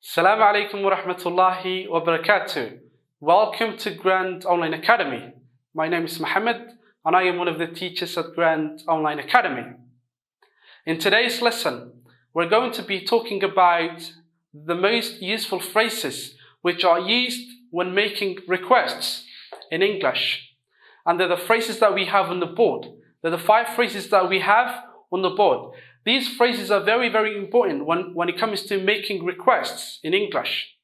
Assalamu alaikum wa rahmatullahi wa barakatuh. Welcome to Grand Online Academy. My name is Mohammed and I am one of the teachers at Grand Online Academy. In today's lesson, we're going to be talking about the most useful phrases which are used when making requests in English. And they're the phrases that we have on the board. They're the 5 phrases that we have on the board. These phrases are very, very important when it comes to making requests in English.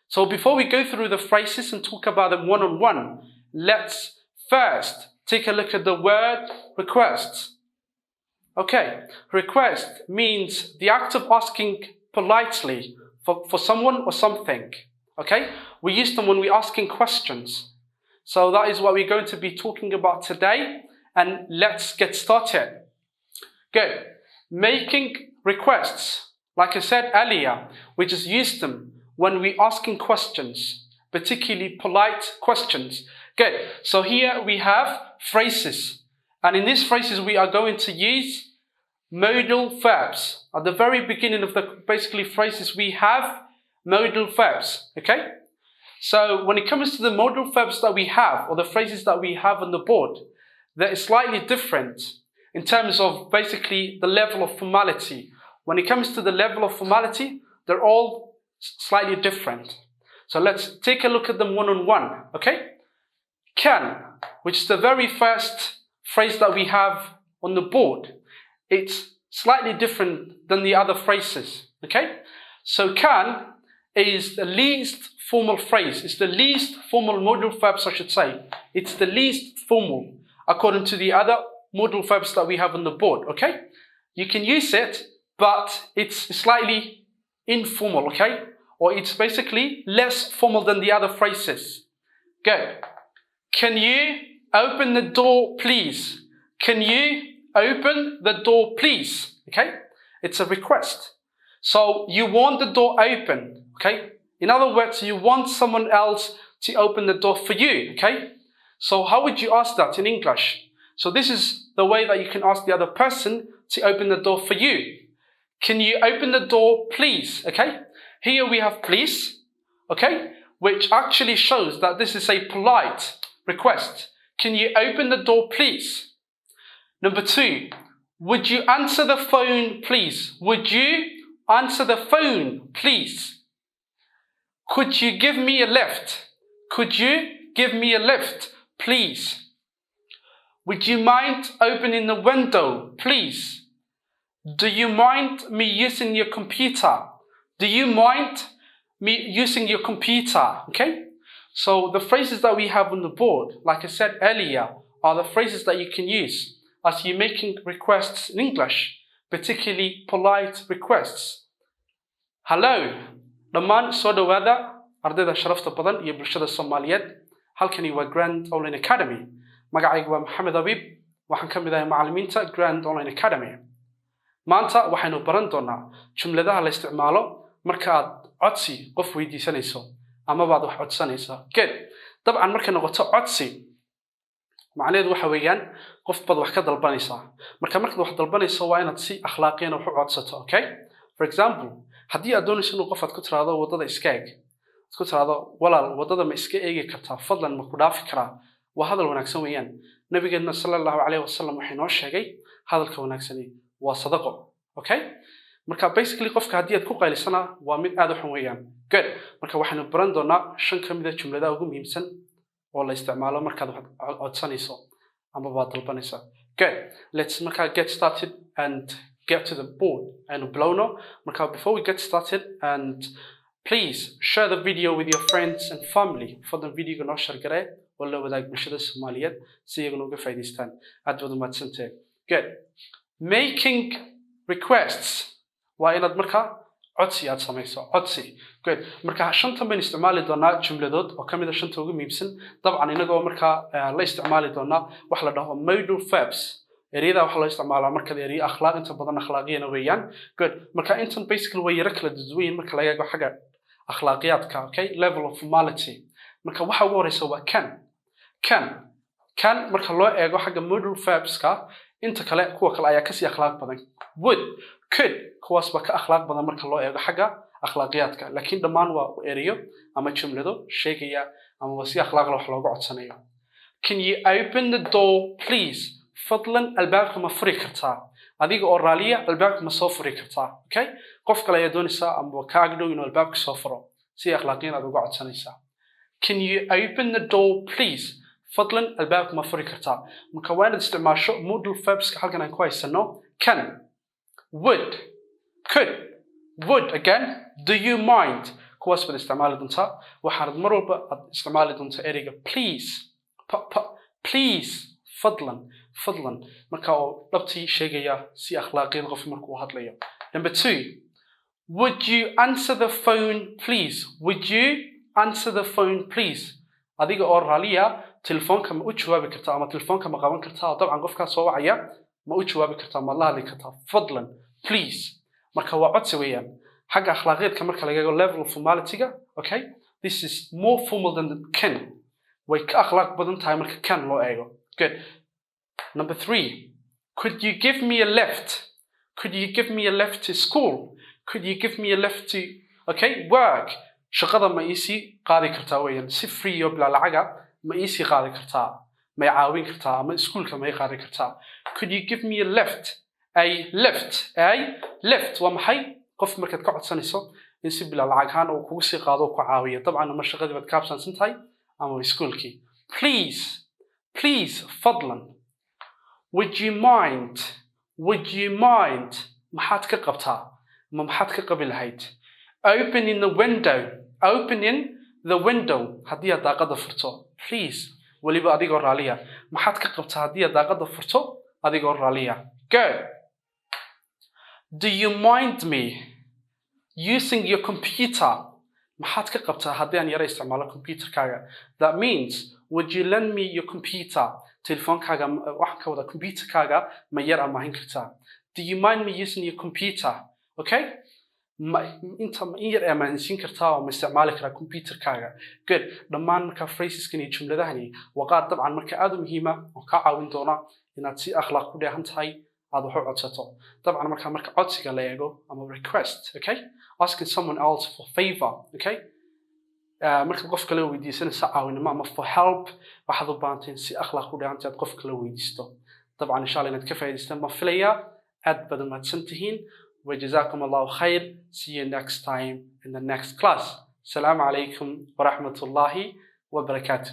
So before we go through the phrases and talk about them one-on-one, let's first take a look at the word requests. Okay, request means the act of asking politely for someone or something. Okay, we use them when we're asking questions. So that is what we're going to be talking about today, and let's get started. Good. Making requests, like I said earlier, we just use them when we're asking questions, particularly polite questions. Good. So here we have phrases. And in these phrases, we are going to use modal verbs. At the very beginning of the phrases, we have modal verbs. Okay? So when it comes to the modal verbs that we have, or the phrases that we have on the board, they're slightly different in terms of basically the level of formality. When it comes to the level of formality, they're all slightly different. So let's take a look at them one-on-one, okay? Can, which is the very first phrase that we have on the board. It's slightly different than the other phrases, okay? So can is the least formal phrase. It's the least formal modal verbs, I should say. It's the least formal according to the other modal verbs that we have on the board, okay? You can use it, but it's slightly informal, okay? Or it's basically less formal than the other phrases. Good. Can you open the door, please? Can you open the door, please? Okay? It's a request. So you want the door open, okay? In other words, you want someone else to open the door for you, okay? So how would you ask that in English? So this is the way that you can ask the other person to open the door for you. Can you open the door, please? Okay? Here we have please, okay? Which actually shows that this is a polite request. Can you open the door, please? Number 2, would you answer the phone, please? Would you answer the phone, please? Could you give me a lift? Could you give me a lift, please? Would you mind opening the window, please? Do you mind me using your computer? Do you mind me using your computer? Okay? So the phrases that we have on the board, like I said earlier, are the phrases that you can use as you're making requests in English, particularly polite requests. Hello, dhammaan soo dhawaada ardayda sharafta badan iyo bulshada Soomaaliyeed. Halkani waa Grand Online Academy. magacaygu waa Maxamed Abiib, waxaan ka mid ahay macallimiinta Grand Online Academy. Maanta waxaynu baran doonaa jumladaha la isticmaalo marka aad codsi qof weydiisanayso ama baad wax codsanayso. dabcan marka noqoto codsi macnaheedu waxa weeyaan qof baad wax ka dalbanaysaa. markaad wax dalbanayso waa inaad si akhlaaqiyana wax u codsato, okay? For example, haddii aad doonayso inuu qof aad ku tiraahdo wadada iska eeg, ku tiraahdo walaal wadada ma iska eegi kartaa, fadlan ma ku dhaafi karaa, waa hadal wanaagsan weeyaan. nabigeena sallallahu alayhi wasallam wuxuu noo sheegay hadalka wanaagsan waa sadaqo, okay? marka basically qofka haddii aad ku qaylisana waa mid aad u xun weeyaan. Good. marka waxaanu baran doonaa 5 ka mid ah jumladaha ugu muhiimsan oo la isticmaalo markaad wax codsanayso ama baad dalbanayso. Good. Let's get started and get to the board and blono. marka before we get started, and please share the video with your friends and family. fadlan videoga noo share garee oo la wadaag bulshada Soomaaliyeed si ay uga faa'iideystaan. aad wada mahadsantahay. Good. Making requests waa inaad marka codsi aad samayso. codsi. Good. marka 5 baan isticmaali doonaa jumladood oo kamid ah 5 ugu muhiimsan. dabcan inagoo marka la isticmaali doonaa wax la dhaho modal verbs. ereyada waxa loo isticmaalaa marka erey akhlaaq inta badan akhlaaqiyana weeyaan. Good. marka intan basically way yara kala duwan marka laga eego xagga akhlaaqiyaadka, okay? Level of formality. marka waxa ugu horeysa waa can marka loo eego xagga modal verbs-ka inta kale kuwa kale ayaa ka sii akhlaaq badan. Would, could, kuwaas ba ka akhlaaq badan marka loo eego xagga akhlaaqiyadka laakiin dhammaan waa erayo ama jumlado sheegaya ama wasi akhlaaq wax looga codsanayo. Can you open the door please? Fadlan albaabka ma furi kartaa? adiga oo raaliya albaabka ma soo furi kartaa. Okay, qof kale ayaa doonaysaa ama ka agdhow inuu albaabka soo furo si akhlaaqiyad aad uga codsanaysaa. Can you open the door please? Fadlan albaabka ma furi kartaa? marka waa inaad isticmaasho modal verbs halkan aan ku haysano can, would, could, would. Again, do you mind? kuwaas baad isticmaali doontaa. waxaad mar walba aad isticmaali doontaa ereyga please, please, fadlan, fadlan, marka oo dhabtii sheegaya si akhlaaqiyad qof markuu hadlayo. Number 2, would you answer the phone please? Would you answer the phone please? adiga oo raaliya telefoonka ma u jawaabi kartaa ama telefoonka ma qaban kartaa dabcan qofka soo wacaya ma u jawaabi kartaa ma la hadli kartaa fadlan please. marka waa codsi weeyaan xagga akhlaaqiyadka marka laga eego level of formality-ga. Okay, this is more formal than the can. way ka akhlaaq badan tahay marka can loo eego. Good. Number 3, could you give me a lift? Could you give me a lift to school? Could you give me a lift to work? shaqada ma isi qaadi kartaa weeyaan si free iyo bila lacaga ma isi qaadi kartaa ma caawin kartaa ama iskuulka ma qaadi kartaa. Could you give me a lift? A lift waa maxay qof markaad ka codsanayso in si bila lacag ahaan uu kugu sii qaado ku caawiyo dabcan ma shaqadii baad ka absansan tahay ama iskuulkii. Please, fadlan. Would you mind? maxaad ka qabtaa ma maxaad ka qabi lahayd? Opening the window haddii aad daaqada furto. Please, waliba adigoo raaliya maxaad ka qabtaa haddii aad daaqada furto adigoo raaliya. Good. Do you mind me using your computer? maxaad ka qabtaa haddii aan yara isticmaalo computerkaaga? That means, would you lend me your computer? telefoonkaaga waxaan ka wada computerkaaga ma yar amahin kartaa? Do you mind me using your computer? Okay, inta in yar amaansiin kartaa oo ma isticmaali karaa computerkaaga. Good. dhammaan marka phraseskan iyo jumladahani waa qaar dabcan marka aad u muhiima oo ka caawin doona inaad si akhlaaq ku dheehan tahay aad wax u codsato. dabcan marka codsiga la eego ama request. Okay, asking someone else for favor. Okay, marka qof kale weydiisanaysa caawinimo ama for help waxaad u baahantahay si akhlaaq ku dheehan tahay qof kale weydiisto. dabcan insha Allah inaad ka faa'iidaystaan ma filaya. aad badan mahadsantihiin. وجزاكم الله خير. See you next time in the next class. السلام عليكم ورحمة الله وبركاته.